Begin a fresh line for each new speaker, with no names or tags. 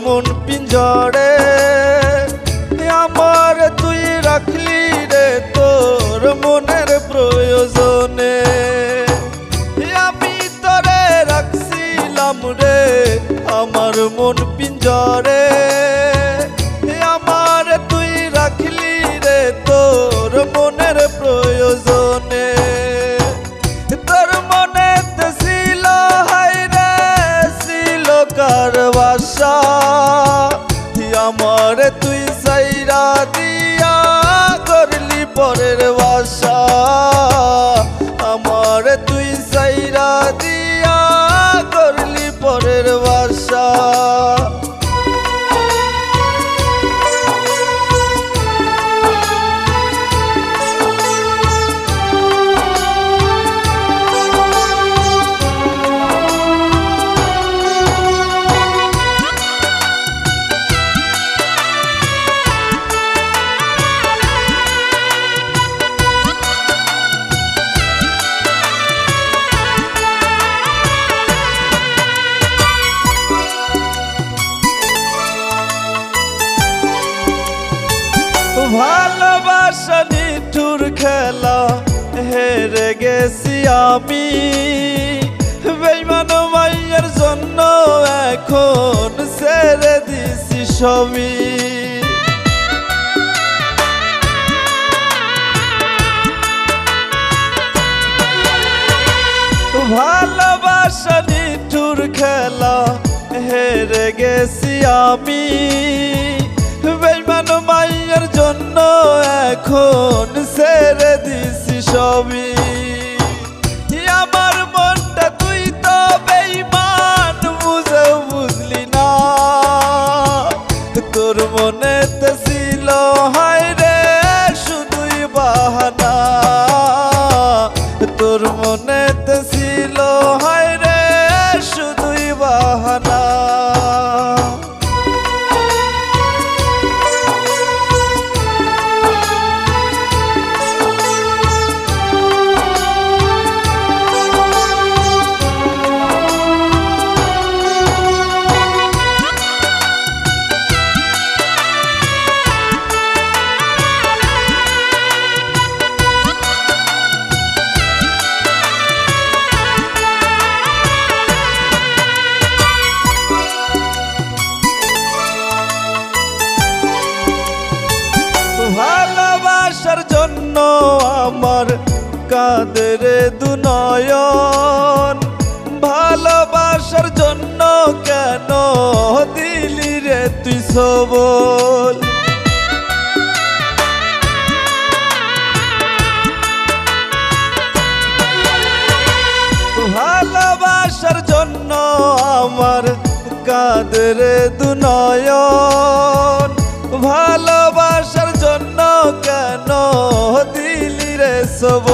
মন পিঞ্জরে আমার তুই রাখলি রে তোর মনের প্রয়োজনে আমি তোরে রাখছিলাম রে আমার মন পিঞ্জরে আমার তুই রাখলি রে তোর মনের প্রয়োজনে তোর মনেতে ছিল হায়রে ছিল কার বাসা আমার তুই সাইরা দিয়া করলি পরের বাসা আমার তুই সাইরা দিয়া করলি পরের বাসা ভালোবাসা নিঠুর খেলা হেরে গেছি আমি বেঈমান মাইয়ার জন্য এখন ছেড়ে দিছি সবই ভালোবাসা নিঠুর খেলা হেরে গেছি আমি বেঈমান মাইয়ার জন্য এখন ছেড়ে দিছি সবই আমার মনটা তুই তো বেঈমান বুঝেও বুঝলি না তোর মনেতে ছিল হায়রে শুধুই বাহানা তোর মনেতে ছিল হায়রে শুধুই বাহানা ভালোবাসার জন্য আমার কাঁদে রে দুনয়ন ভালোবাসার জন্য কেন দিলি রে তুই সবল ভালোবাসার জন্য আমার কাঁদে রে দুনয়ন ভালোবাসার জন্য কেন দিলি রে সব